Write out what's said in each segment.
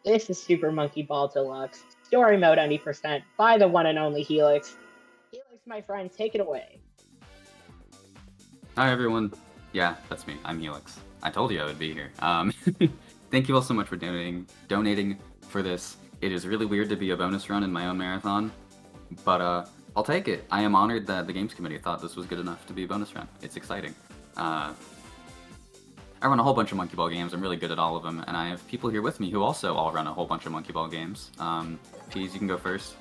This is Super Monkey Ball Deluxe. Story mode 90% by the one and only Helix. Helix, my friend, take it away. Hi everyone. Yeah, that's me. I'm Helix. I told you I would be here. Thank you all so much for donating for this. It is really weird to be a bonus run in my own marathon, but I'll take it. I am honored that the Games Committee thought this was good enough to be a bonus run. It's exciting. I run a whole bunch of Monkey Ball games. I'm really good at all of them, and I have people here with me who also all run a whole bunch of Monkey Ball games. Peas, you can go first.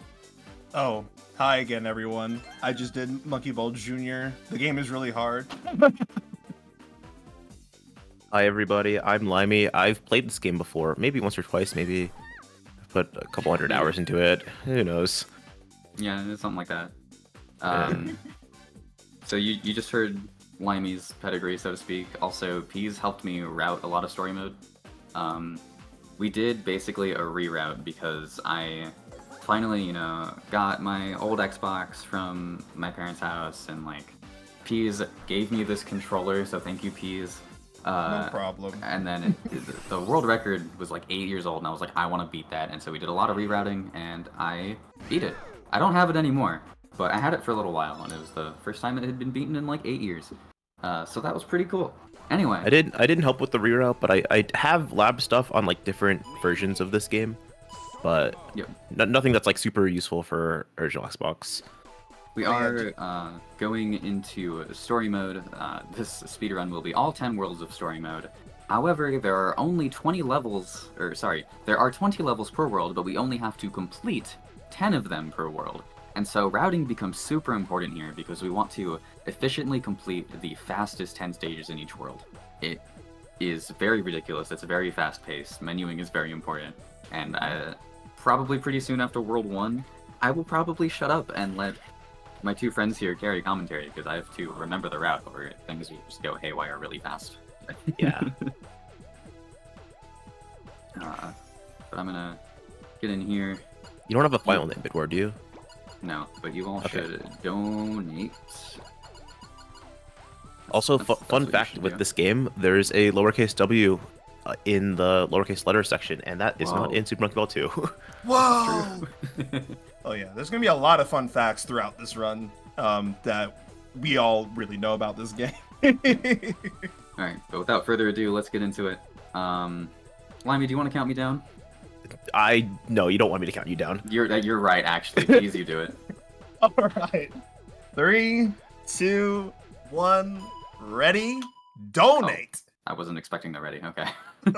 Oh, hi again, everyone. I just did Monkey Ball Jr. The game is really hard. Hi everybody, I'm Limey. I've played this game before, maybe once or twice, maybe I've put a couple hundred hours into it. Who knows? Yeah, it's something like that. So you just heard Limey's pedigree, so to speak. Also, Peas helped me route a lot of story mode. We did basically a reroute because I finally, got my old Xbox from my parents' house, and Peas gave me this controller, so thank you, Peas. No problem. And then the world record was 8 years old, and I was like, I want to beat that. And so we did a lot of rerouting, and I beat it. I don't have it anymore, but I had it for a little while, and it was the first time it had been beaten in 8 years. So that was pretty cool. Anyway. I didn't help with the reroute, but I have lab stuff on different versions of this game, but yep. Nothing that's super useful for original Xbox. We are going into story mode. This speedrun will be all 10 worlds of story mode. However, there are only 20 levels, there are 20 levels per world, but we only have to complete 10 of them per world. And so routing becomes super important here because we want to efficiently complete the fastest 10 stages in each world. It is very ridiculous, it's very fast-paced, menuing is very important, and probably pretty soon after World 1, I will probably shut up and let my two friends here carry commentary, because I have to remember the route, or things will just go haywire really fast. Yeah. But I'm gonna get in here. You don't have a file name, Bitward, do you? No, but you all should donate. Also, fun fact with this game, there's a lowercase w in the lowercase letter section, and that is not in Super Monkey Ball 2. Whoa! Oh yeah, there's gonna be a lot of fun facts throughout this run that we all really know about this game. Alright, but without further ado, let's get into it. Limey, do you want to count me down? No, you don't want me to count you down. You're right, actually. Please, you do it. Alright. 3, 2, 1, ready? Donate! Oh, I wasn't expecting that ready. Okay.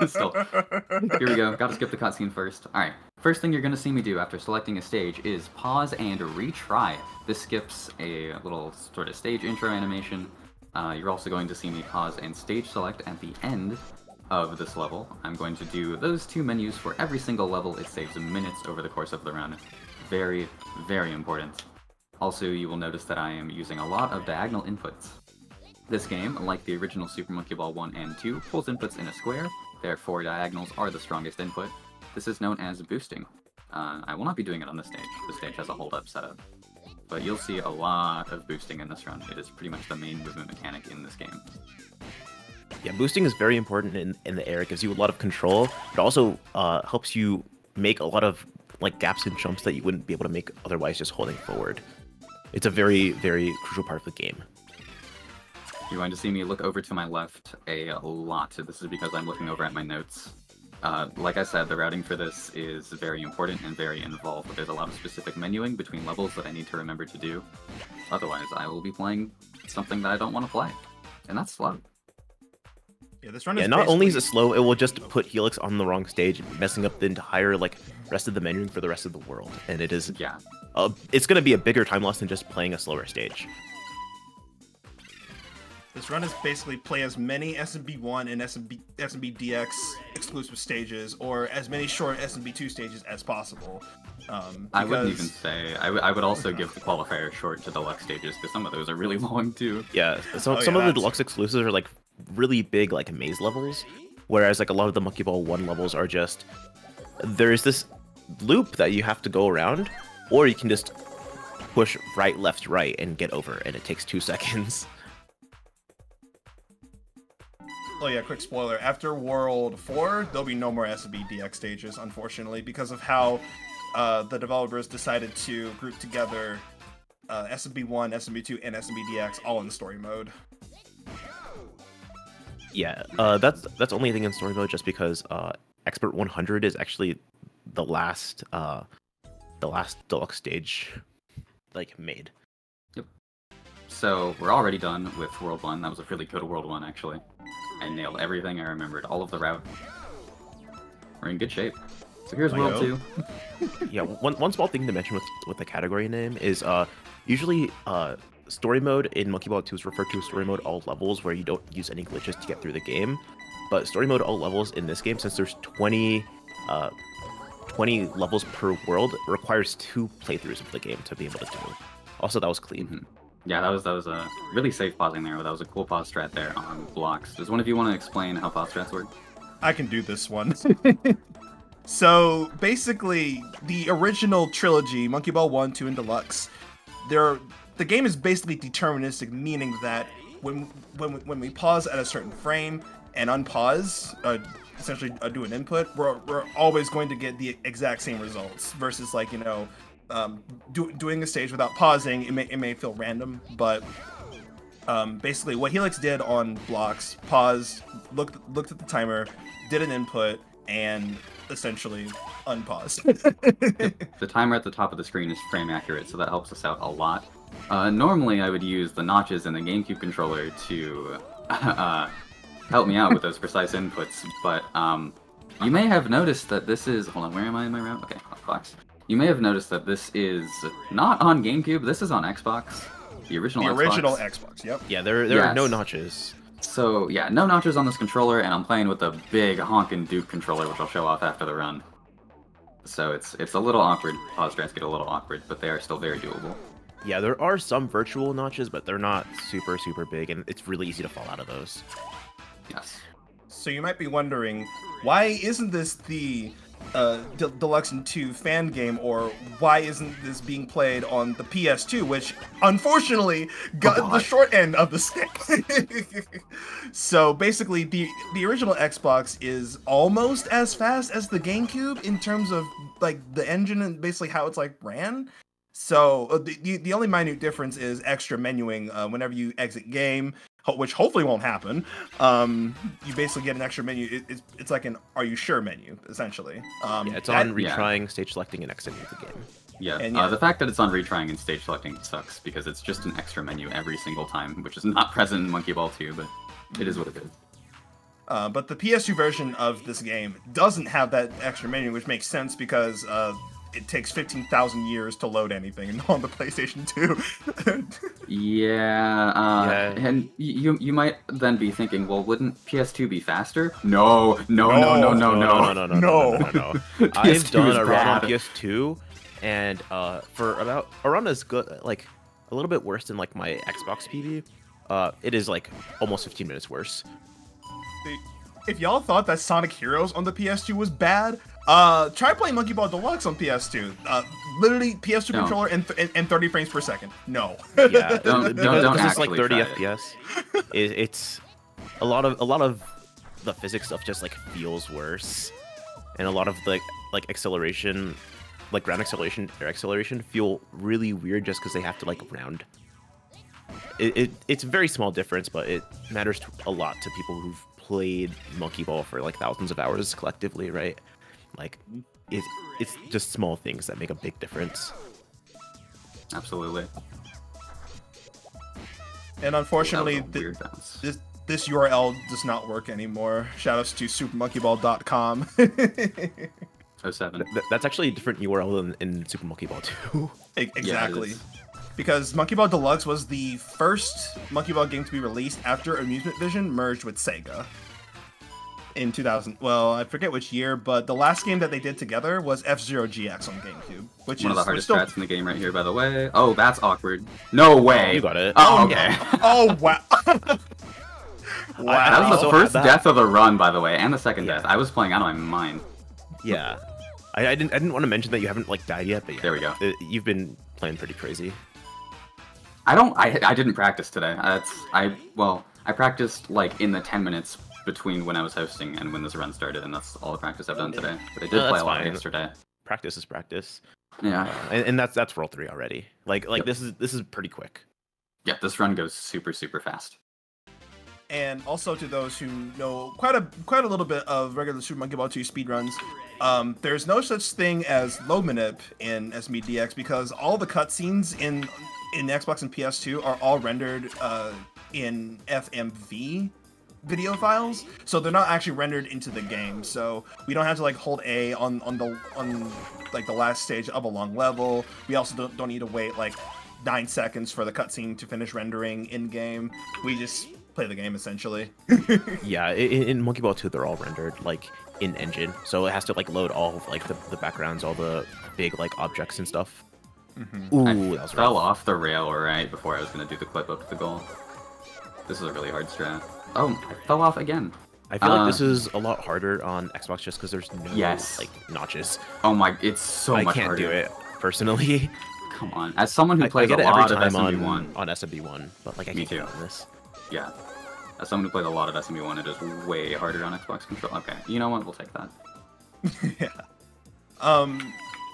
Still. Here we go. Gotta skip the cutscene first. Alright. First thing you're gonna see me do after selecting a stage is pause and retry. This skips a little sort of stage intro animation. You're also going to see me pause and stage select at the end of this level. I'm going to do those two menus for every single level. It saves minutes over the course of the run. Very, very important. Also, you will notice that I am using a lot of diagonal inputs. This game, like the original Super Monkey Ball 1 and 2, pulls inputs in a square. Therefore, diagonals are the strongest input. This is known as boosting. I will not be doing it on this stage. This stage has a hold-up setup. But you'll see a lot of boosting in this run. It is pretty much the main movement mechanic in this game. Yeah, boosting is very important in the air. It gives you a lot of control. It also helps you make a lot of gaps and jumps that you wouldn't be able to make otherwise just holding forward. It's a very, very crucial part of the game. You're going to see me look over to my left a lot. This is because I'm looking over at my notes. Like I said, the routing for this is very important and very involved. There's a lot of specific menuing between levels that I need to remember to do. Otherwise, I will be playing something that I don't want to play. And that's slow. Yeah, this run is not only is it slow, it will just put Helix on the wrong stage, messing up the entire rest of the menuing for the rest of the world. And it is it's going to be a bigger time loss than just playing a slower stage. This run is basically play as many SMB1 and SMB DX exclusive stages, or as many short SMB2 stages as possible. I wouldn't even say. I would also give the qualifier short to deluxe stages, because some of those are really long too. Yeah, some of the deluxe exclusives are really big maze levels, whereas a lot of the Monkey Ball 1 levels are just, there's this loop that you have to go around, or you can just push right, left, right, and get over, and it takes 2 seconds. oh yeah, quick spoiler. After World 4, there'll be no more SMB DX stages, unfortunately, because of how the developers decided to group together SMB 1, SMB 2, and SMB DX all in story mode. Yeah, that's only a thing in story mode, just because Expert 100 is actually the last deluxe stage like made. Yep. So we're already done with World 1. That was a really good World 1, actually. I nailed everything. I remembered all of the route. We're in good shape. So here's World 2. Yeah, one small thing to mention with the category name is usually story mode in Monkey Ball 2 is referred to as story mode all levels, where you don't use any glitches to get through the game. But story mode all levels in this game, since there's 20 levels per world, requires 2 playthroughs of the game to be able to do. Also, that was clean. Mm-hmm. Yeah, that was a really safe pausing there. That was a cool pause strat there on blocks. Does one of you want to explain how pause strats work? I can do this one. So basically, the original trilogy, Monkey Ball 1, 2, and Deluxe, the game is basically deterministic, meaning that when we pause at a certain frame and unpause, essentially do an input, we're always going to get the exact same results. Versus, like, you know, doing a stage without pausing, it may feel random, but basically what Helix did on blocks, paused, looked at the timer, did an input, and essentially unpaused. The timer at the top of the screen is frame accurate, so that helps us out a lot. Normally I would use the notches in the GameCube controller to help me out with those precise inputs, but you may have noticed that this is... Hold on, where am I in my route? Okay, Xbox. You may have noticed that this is not on GameCube, this is on Xbox. The original Xbox, yep. Yeah, there are no notches. So, yeah, no notches on this controller, and I'm playing with a big honkin' Duke controller, which I'll show off after the run. So it's a little awkward. Pause strats get a little awkward, but they are still very doable. Yeah, there are some virtual notches, but they're not super big, and it's really easy to fall out of those. Yes. So you might be wondering, why isn't this the Deluxe and 2 fan game, or why isn't this being played on the PS2, which unfortunately got the short end of the stick? So basically, the original Xbox is almost as fast as the GameCube in terms of like the engine and basically how it's like ran. So the only minute difference is extra menuing whenever you exit game, which hopefully won't happen. You basically get an extra menu. It's like an "Are you sure?" menu, essentially. Yeah, it's on retrying, stage selecting, and exiting the game. Yeah, and the fact that it's on retrying and stage selecting sucks, because it's just an extra menu every single time, which is not present in Monkey Ball 2, but it is what it is. But the PS2 version of this game doesn't have that extra menu, which makes sense because it takes 15,000 years to load anything on the PlayStation 2. Yeah, and you might then be thinking, well, wouldn't PS2 be faster? No. I've done a run on PS2, and for about around as good, like a little bit worse than like my Xbox PB. It is like almost 15 minutes worse. If y'all thought that Sonic Heroes on the PS2 was bad, try playing Monkey Ball Deluxe on PS2. Literally PS2 controller and 30 frames per second. No. Yeah, don't it's like 30 try FPS. It's a lot of the physics stuff just like feels worse, and a lot of the like acceleration, like ground acceleration, air acceleration, feel really weird just because they have to like round. It's a very small difference, but it matters a lot to people who've played Monkey Ball for like thousands of hours collectively, right? Like, it's just small things that make a big difference. Absolutely. And unfortunately, this URL does not work anymore. Shoutouts to supermonkeyball.com. 07. That's actually a different URL than in Super Monkey Ball 2. Exactly. Yeah, because Monkey Ball Deluxe was the first Monkey Ball game to be released after Amusement Vision merged with Sega in 2000. Well, I forget which year, but the last game that they did together was F-Zero GX on GameCube, which one is of the hardest strats in the game right here, by the way. Oh, that's awkward. No way. You got it. Oh, okay. Oh, wow. Wow. That was the first death of the run, by the way, and the second death. I was playing out of my mind. Yeah. I didn't want to mention that you haven't like died yet, but yeah, there we go. You've been playing pretty crazy. I didn't practice today. I practiced like in the 10 minutes between when I was hosting and when this run started, and that's all the practice I've done today. But I did play a lot yesterday. Practice is practice. Yeah, and that's World 3 already. Like yep. This is pretty quick. Yeah, this run goes super fast. And also to those who know quite a little bit of regular Super Monkey Ball 2 speedruns, there's no such thing as low manip in SMBDX because all the cutscenes in Xbox and PS2 are all rendered in FMV video files, so they're not actually rendered into the game. So we don't have to like hold A on like the last stage of a long level. We also don't need to wait like 9 seconds for the cutscene to finish rendering in game. We just play the game essentially. Yeah, in Monkey Ball 2 they're all rendered like in engine, so it has to like load all of like the backgrounds, all the big like objects and stuff. Mm-hmm. Ooh, I fell off the rail right before I was gonna do the clip up to the goal. This is a really hard strat. Oh, I fell off again. I feel like this is a lot harder on Xbox just because there's no like notches. Oh my, it's so much harder. I can't do it personally. Come on, as someone who plays a lot of SMB1 on SMB1 but like I can't do this. Yeah, as someone who plays a lot of SMB1, it is way harder on Xbox control. Okay, you know what? We'll take that. Yeah.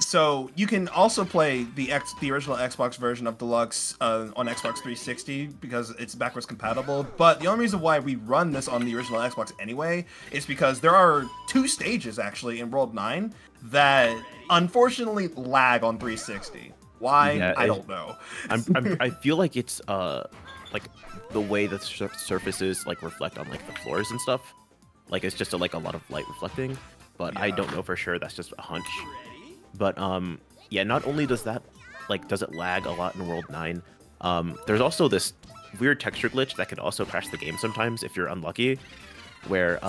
So you can also play the original Xbox version of Deluxe on Xbox 360 because it's backwards compatible. But the only reason why we run this on the original Xbox anyway is because there are 2 stages actually in World 9 that unfortunately lag on 360. Why? Yeah, I don't know. I feel like it's like the way the surfaces like reflect on like the floors and stuff. Like it's just a lot of light reflecting, but yeah. I don't know for sure. That's just a hunch. But yeah, not only does that does it lag a lot in World 9, there's also this weird texture glitch that could also crash the game sometimes if you're unlucky, where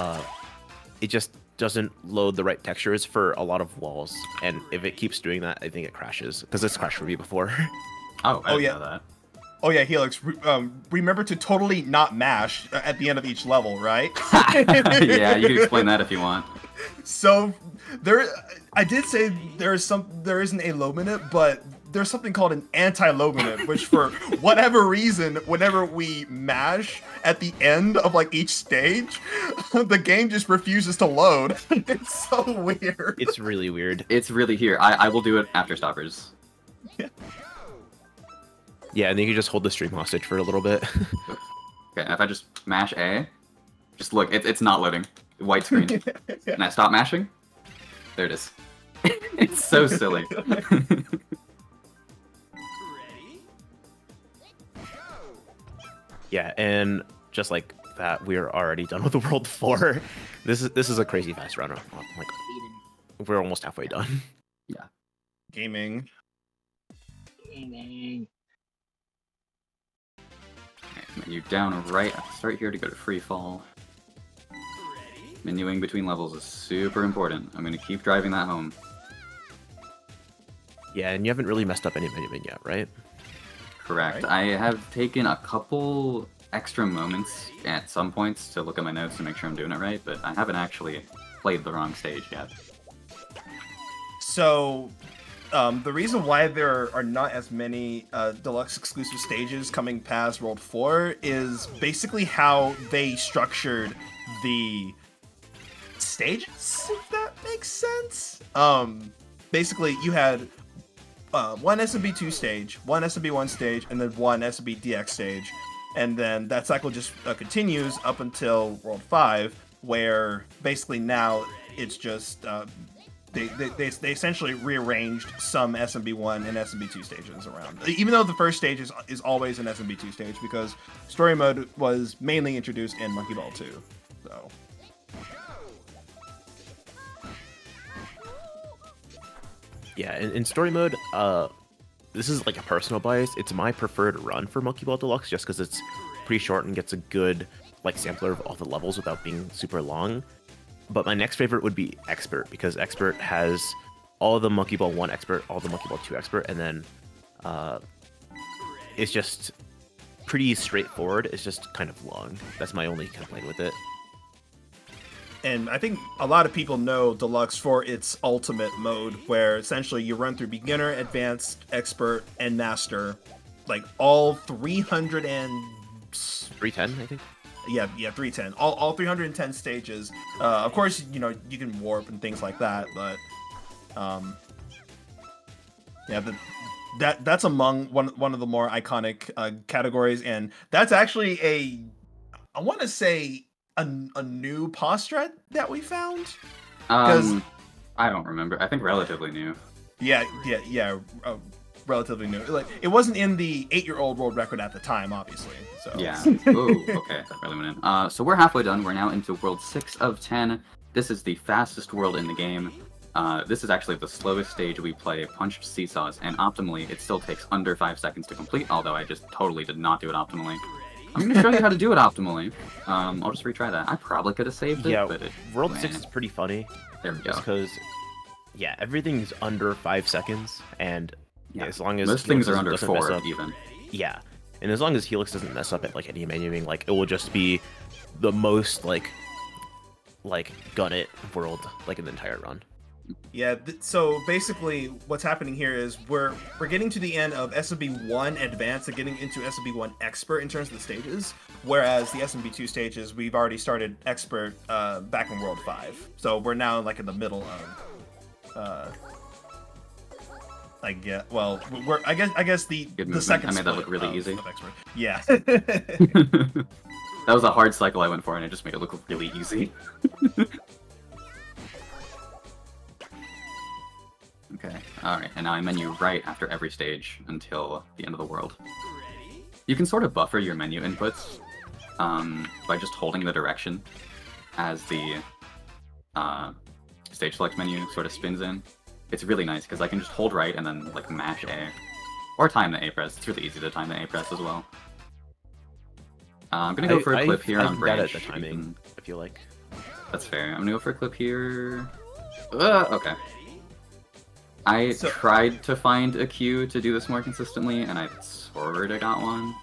it just doesn't load the right textures for a lot of walls, and if it keeps doing that, I think it crashes because it's crashed for me before. Oh, I didn't know that. Oh yeah, Helix, remember to totally not mash at the end of each level, right? Yeah, you can explain that if you want. So I did say there isn't a low manip, but there's something called an anti-low manip, which for whatever reason, whenever we mash at the end of like each stage, the game just refuses to load. It's so weird. It's really weird. It's really here. I will do it after stoppers. Yeah. Yeah, and then you can just hold the stream hostage for a little bit. Okay, if I just mash A, just look, it's not loading. White screen. Yeah. And I stop mashing. There it is. It's so silly. Yeah, and just like that, we're already done with World 4. This is a crazy fast run. Like we're almost halfway done. Yeah. Gaming. Menu down right. Start here to go to free fall. Menuing between levels is super important. I'm going to keep driving that home. Yeah, and you haven't really messed up any menuing yet, right? Correct. Right. I have taken a couple extra moments at some points to look at my notes to make sure I'm doing it right, but I haven't actually played the wrong stage yet. So, the reason why there are not as many Deluxe exclusive stages coming past World 4 is basically how they structured the stages, if that makes sense. Basically, you had one SMB2 stage, one SMB1 stage, and then one SMBDX stage. And then that cycle just continues up until World 5, where basically now it's just they essentially rearranged some SMB1 and SMB2 stages around. Even though the first stage is always an SMB2 stage, because story mode was mainly introduced in Monkey Ball 2. So. Yeah, in story mode, this is like a personal bias. It's my preferred run for Monkey Ball Deluxe just because it's pretty short and gets a good like sampler of all the levels without being super long. But my next favorite would be Expert, because Expert has all the Monkey Ball 1 Expert, all the Monkey Ball 2 Expert, and then it's just pretty straightforward. It's just kind of long. That's my only complaint with it. And I think a lot of people know Deluxe for its ultimate mode, where essentially you run through Beginner, Advanced, Expert, and Master, like all 310, I think. Yeah, 310. All 310 stages. Of course, you know, you can warp and things like that, but yeah, that's among one of the more iconic categories, and that's actually I want to say a new pause strat that we found. I don't remember. I think relatively new. Yeah, relatively new. Like, it wasn't in the 8-year-old world record at the time, obviously. So yeah. Ooh, okay. That really went in. So we're halfway done. We're now into world 6 of 10. This is the fastest world in the game. This is actually the slowest stage we play, punched seesaws, and optimally it still takes under 5 seconds to complete, although I just totally did not do it optimally. I'm going to show you how to do it optimally. I'll just retry that. I probably could have saved it, but World 6 is pretty funny. There we go. Just because, yeah, everything's under 5 seconds, and as long as most things are under 4 up, even. Yeah, and as long as Helix doesn't mess up at like any menuing, like it will just be the most like gun it world like in the entire run. Yeah, so basically what's happening here is we're getting to the end of SMB 1 Advanced and getting into SMB 1 Expert in terms of the stages, whereas the SMB 2 stages, we've already started Expert back in World 5. So we're now like in the middle of I guess the second I made that split look really of easy. Expert. Yeah. That was a hard cycle I went for, and it just made it look really easy. Okay, alright, and now I menu right after every stage until the end of the world. You can sort of buffer your menu inputs by just holding the direction as the stage select menu sort of spins in. It's really nice because I can just hold right and then like mash A. Or time the A press. It's really easy to time the A press as well. I'm gonna go for a clip here on branch. At the timing, I feel like. That's fair. I'm gonna go for a clip here. Okay. I tried to find a cue to do this more consistently, and I sort of got one.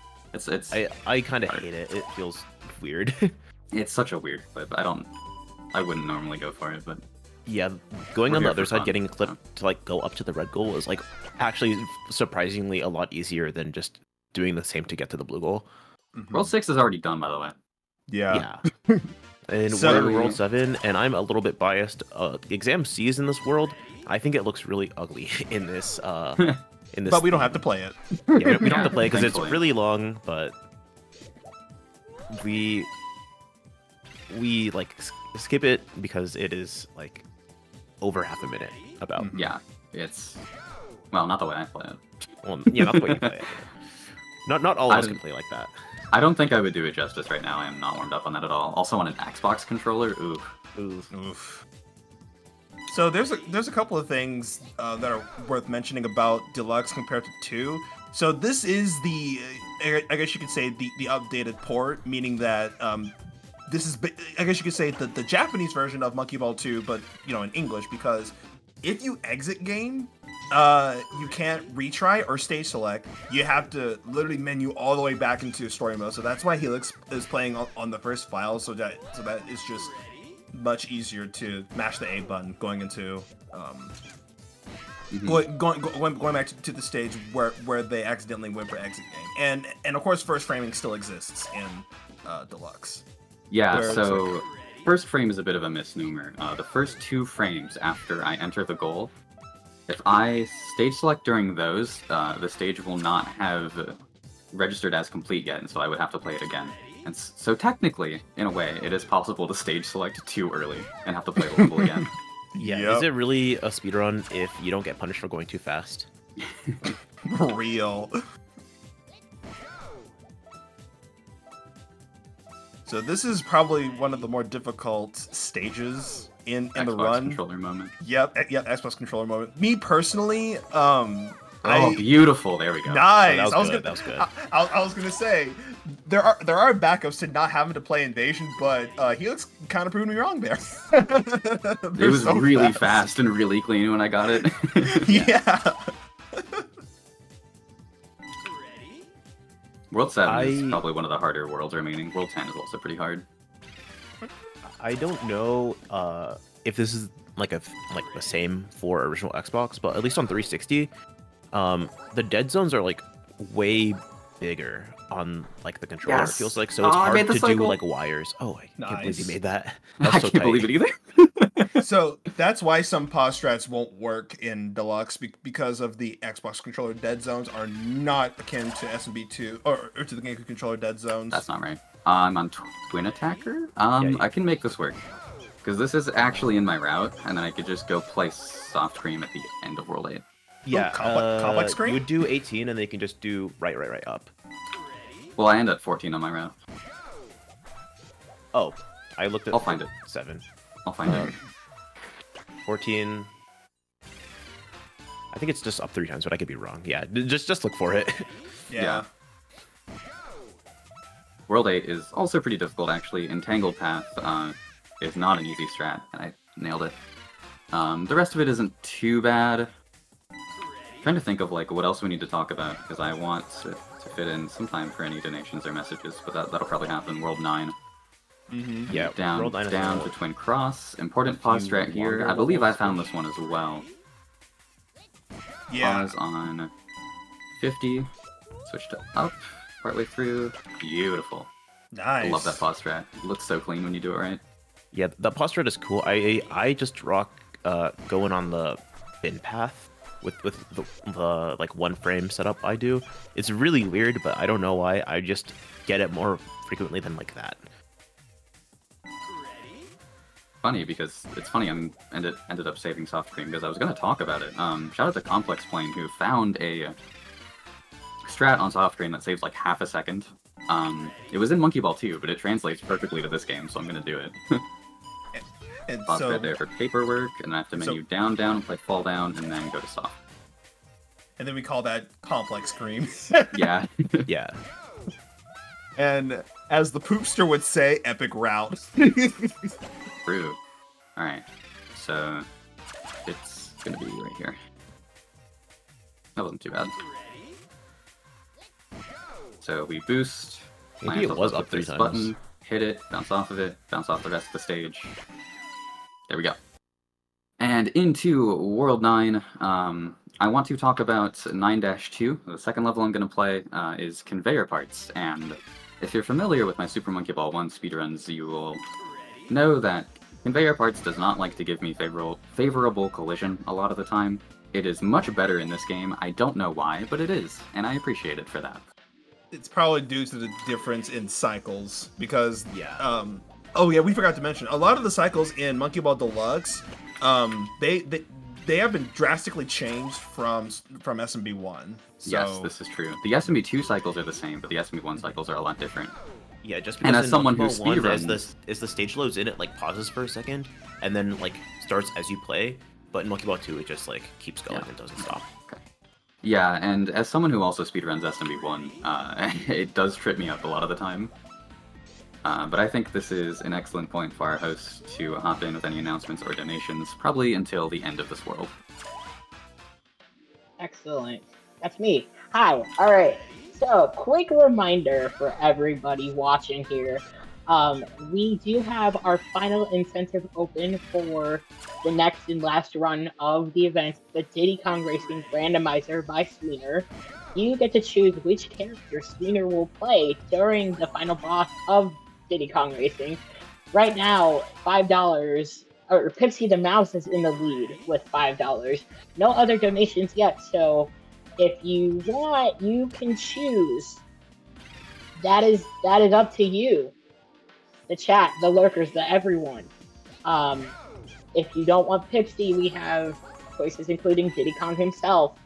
I kind of hate it. It feels weird. It's such a weird clip. I wouldn't normally go for it, but yeah, going on the other side, getting a clip to like go up to the red goal is like actually surprisingly a lot easier than just doing the same to get to the blue goal. Mm-hmm. World 6 is already done, by the way. Yeah. And we're in World 7, and I'm a little bit biased. Exam C is in this world. I think it looks really ugly in this. But we don't have to play it. Yeah, we don't have to play it because it's really long. But we like skip it because it is like over half a minute. About yeah, it's not the way I play it. Well, yeah, not the way you play it. Not all of us can play like that. I don't think I would do it justice right now. I am not warmed up on that at all. Also on an Xbox controller, oof. So there's a couple of things that are worth mentioning about Deluxe compared to 2. So this is the, I guess you could say the updated port, meaning that this is, I guess you could say the Japanese version of Monkey Ball 2, but you know, in English, because if you exit game, you can't retry or stage select. You have to literally menu all the way back into story mode. So that's why Helix is playing on the first file, so that it's just much easier to mash the A button going into going back to the stage where they accidentally went for exit game, and of course first framing still exists in Deluxe. Yeah, so first frame is a bit of a misnomer. The first 2 frames after I enter the goal, if I stage select during those, the stage will not have registered as complete yet, and so I would have to play it again. And so technically, in a way, it is possible to stage select too early and have to play the level again. Yeah, Is it really a speedrun if you don't get punished for going too fast? Real. So this is probably one of the more difficult stages in the run. Controller moment. Yep, Xbox controller moment. Me personally, beautiful. There we go. Nice. Oh, that was good. I was gonna say there are backups to not having to play Invasion, but Helix kind of proved me wrong there. It was so really fast and really clean when I got it. Yeah. World 7 is probably one of the harder worlds remaining. World 10 is also pretty hard. I don't know if this is like the same for original Xbox, but at least on 360, the dead zones are like way bigger. on like the controller. Yes. It feels like so Oh, it's I hard made the to do cycle. like wires. Oh, I can't believe you Nice. made that. I That's so can't tight. believe it either. So that's why some pause strats won't work in Deluxe because of the Xbox controller dead zones are not akin to SMB2 or to the GameCube controller dead zones. That's not right. I'm on Twin Attacker. Yeah, I can make this work. Because this is actually in my route, and then I could just go play Soft Cream at the end of World 8. Yeah, complex screen? You would do 18, and then you can just do right up. Well, I end at 14 on my route. Oh, I looked at. I'll find it. 7. I'll find it. 14. I think it's just up 3 times, but I could be wrong. Yeah, just look for it. Yeah. World 8 is also pretty difficult, actually. Entangled Path is not an easy strat, and I nailed it. The rest of it isn't too bad. Trying to think of like what else we need to talk about, because I want to fit in some time for any donations or messages, but that'll probably happen. World 9. Mm-hmm. Yeah, Down, World 9 is down to Twin Cross. Important pause strat here. longer I believe I levels. found this one as well. Yeah. Pause on 50. Switch to up partway through. Beautiful. Nice. I love that pause strat. It looks so clean when you do it right. Yeah, the posture is cool. I just rock going on the bin path with the like 1 frame setup I do. It's really weird, but I don't know why. I just get it more frequently than like that. Funny, because it's funny I ended up saving Soft Cream because I was going to talk about it. Shout out to Complex Plane who found a strat on Soft Cream that saves like half a second. It was in Monkey Ball 2, but it translates perfectly to this game, so I'm going to do it. And Pause so, right there for paperwork, and I have to menu down, down, play fall down, and then go to soft. and then we call that complex cream. Yeah. Yeah. And as the poopster would say, epic route. True. Alright. So, it's gonna be right here. That wasn't too bad. So we boost. Maybe it was up 3 this times. button, hit it, bounce off of it, bounce off the rest of the stage. There we go. And into World 9, I want to talk about 9-2. The second level I'm going to play is Conveyor Parts, and if you're familiar with my Super Monkey Ball 1 speedruns, you will know that Conveyor Parts does not like to give me favorable collision a lot of the time. It is much better in this game. I don't know why, but it is, and I appreciate it for that. It's probably due to the difference in cycles, because Yeah. oh yeah, we forgot to mention a lot of the cycles in Monkey Ball Deluxe. They have been drastically changed from SMB1. So, Yes, this is true. The SMB2 cycles are the same, but the SMB1 cycles are a lot different. Yeah, just And because as in someone Monkey who Ball 1, speedruns- as the stage loads in, it like pauses for a second and then like starts as you play. But in Monkey Ball 2, it just like keeps going and doesn't stop. Yeah, and as someone who also speedruns SMB1, it does trip me up a lot of the time. But I think this is an excellent point for our hosts to hop in with any announcements or donations, probably until the end of this world. Excellent. That's me. Hi. All right. So, quick reminder for everybody watching here. We do have our final incentive open for the next and last run of the event, the Diddy Kong Racing Randomizer by Sweener. You get to choose which character Sweener will play during the final boss of Diddy Kong Racing. Right now, $5, or Pipsy the Mouse is in the lead with $5. No other donations yet, so if you want, you can choose. That is up to you. The chat, the lurkers, the everyone. If you don't want Pipsy, we have choices including Diddy Kong himself,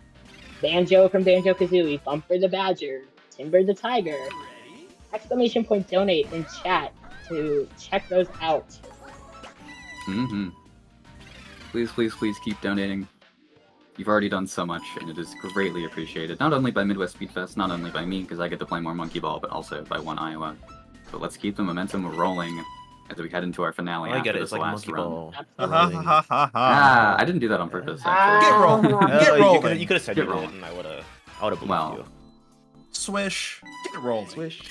Banjo from Banjo-Kazooie, Bumper the Badger, Timber the Tiger. Exclamation point donate in chat to check those out. Mm-hmm. Please, please, please keep donating. You've already done so much, and it is greatly appreciated. Not only by Midwest Speedfest, not only by me, because I get to play more Monkey Ball, but also by One Iowa. But let's keep the momentum rolling as we head into our finale I after get it. this It's like last Monkey run. Ball. Absolutely. Ah, I didn't do that on purpose, actually. Get rolling. Get You rolling. could have said Get you did, rolling. and I would have believed Well. you. Swish. Get rolling. Swish.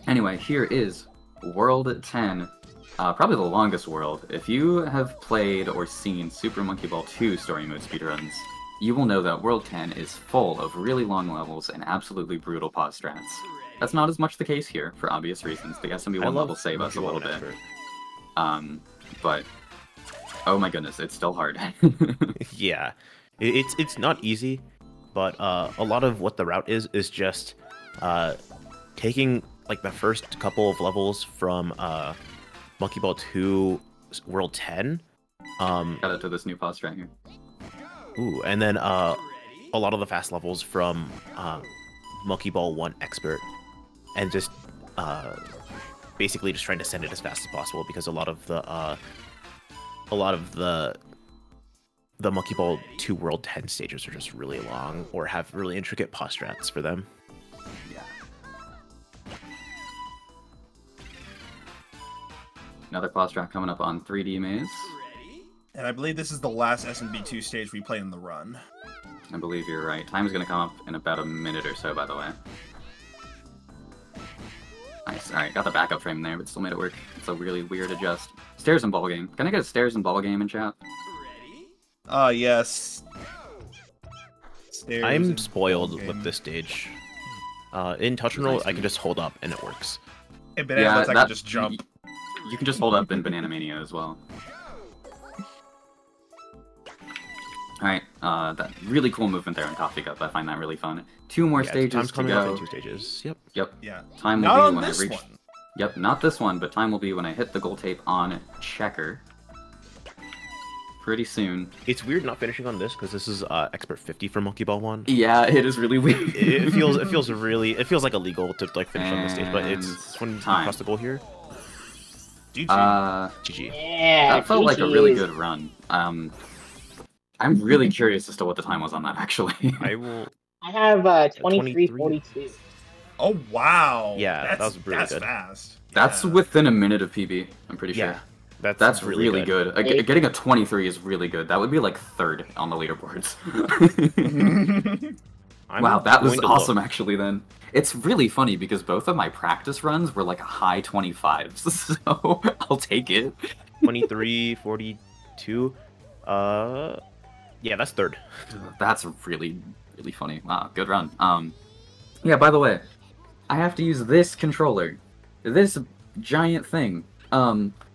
Anyway, here is World 10. Probably the longest world. If you have played or seen Super Monkey Ball 2 story mode speedruns, you will know that World 10 is full of really long levels and absolutely brutal pause strats. That's not as much the case here for obvious reasons. The SMB1 level save us a little bit. But oh my goodness, it's still hard. Yeah, it's not easy, but a lot of what the route is just taking like the first couple of levels from Monkey Ball 2 World 10. Got it to this new pause right here. Ooh, and then a lot of the fast levels from Monkey Ball 1 Expert, and just basically just trying to send it as fast as possible because a lot of the Monkey Ball 2 World 10 stages are just really long or have really intricate pause strats for them. Yeah. Another pause strat coming up on 3D Maze. And I believe this is the last SMB2 stage we play in the run. I believe you're right. Time's gonna come up in about a minute or so, by the way. Nice. Alright, got the backup frame there, but still made it work. It's a really weird adjust. Stairs and ball game. Can I get a stairs and ball game in chat? Yes. Stairs I'm spoiled with this stage. In touch and roll, I can just hold up and it works. In Bananas, I can just jump. You can just hold up in Banana Mania as well. Alright, that really cool movement there in Coffee Cup. I find that really fun. Two more stages time's to coming up go. in 2 stages. Yep. Yep. Yeah. Time will Not be on when I this reach. one. Yep, not this one, but time will be when I hit the gold tape on Checker. Pretty soon. It's weird not finishing on this because this is expert 50 for Monkey Ball 1. Yeah, it is really weird. it feels like illegal to like finish on this stage, but it's when you cross the goal here. GG. GG. Yeah, That felt like a really GGs. good run. I'm really curious as to what the time was on that, actually. I have 23:42. Oh wow. Yeah, that was really that's good. Fast. That's Yeah. within a minute of PB, I'm pretty sure. Yeah, That's really good. Hey. Getting a 23 is really good. That would be like third on the leaderboards. Wow, that was awesome actually then. It's really funny because both of my practice runs were like high 25s, so I'll take it. 23, 42. Yeah, that's third. That's really, really funny. Wow, good run. Yeah, by the way, I have to use this controller. This giant thing.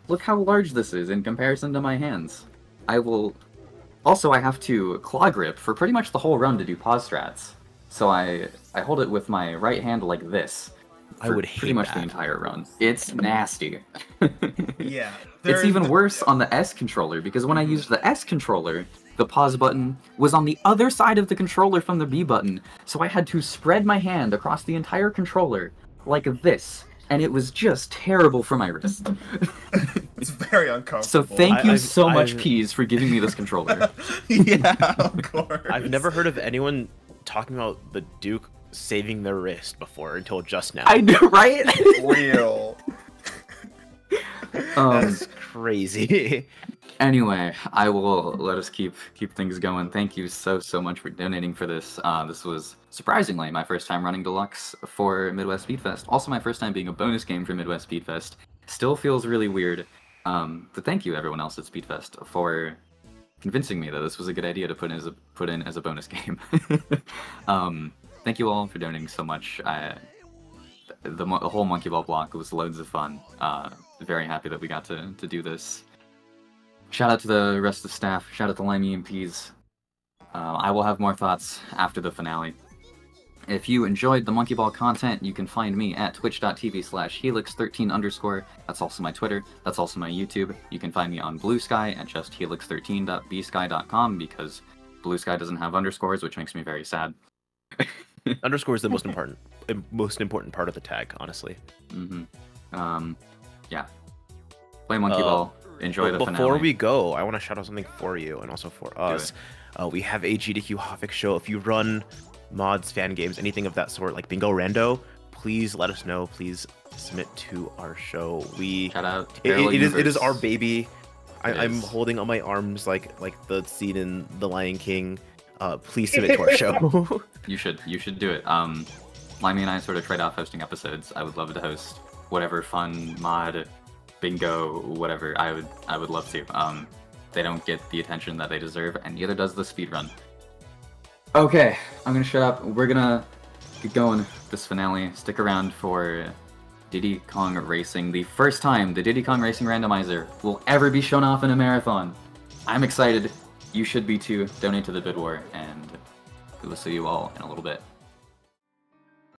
Look how large this is in comparison to my hands. I have to claw grip for pretty much the whole run to do pause strats. So I hold it with my right hand like this. I would pretty hate much that. the entire run. It's nasty. Yeah. It's even worse on the S controller because when I used the S controller, the pause button was on the other side of the controller from the B button, so I had to spread my hand across the entire controller like this, and it was just terrible for my wrist. It's very uncomfortable. So thank you I've- so much, I've- Peas, for giving me this controller. Yeah, of course. I've never heard of anyone talking about the Duke saving their wrist before until just now. I know, right? Real. That's crazy. Anyway, I will let us keep things going. Thank you so much for donating for this. This was surprisingly my first time running Deluxe for Midwest Speedfest. Also my first time being a bonus game for Midwest Speedfest. Still feels really weird. But thank you everyone else at Speedfest for convincing me that this was a good idea to put in as a bonus game. Thank you all for donating so much. The whole Monkey Ball block was loads of fun. Very happy that we got to do this. Shout out to the rest of the staff. Shout out to Limey and Peas. I will have more thoughts after the finale. If you enjoyed the Monkey Ball content, you can find me at twitch.tv/helix13_. That's also my Twitter. That's also my YouTube. You can find me on Blue Sky at just helix13.bsky.com because Blue Sky doesn't have underscores, which makes me very sad. Underscore is the most important part of the tag, honestly. Yeah. Play Monkey Ball. Enjoy the finale. Before we go, I want to shout out something for you and also for us. We have a GDQ Hoffic show. If you run mods, fan games, anything of that sort, like Bingo Rando, please let us know. Please submit to our show. Shout out to it is Universe. our baby. I'm is. holding on my arms like the scene in The Lion King. Please submit to our show. You should do it. Limey and I sort of trade off hosting episodes. I would love to host whatever fun mod, bingo, whatever. I would love to. They don't get the attention that they deserve, and neither does the speedrun. Okay, I'm gonna shut up. We're gonna get going. this finale. Stick around for Diddy Kong Racing, the first time the Diddy Kong Racing randomizer will ever be shown off in a marathon. I'm excited. You should be too. Donate to the bid war, and we will see you all in a little bit.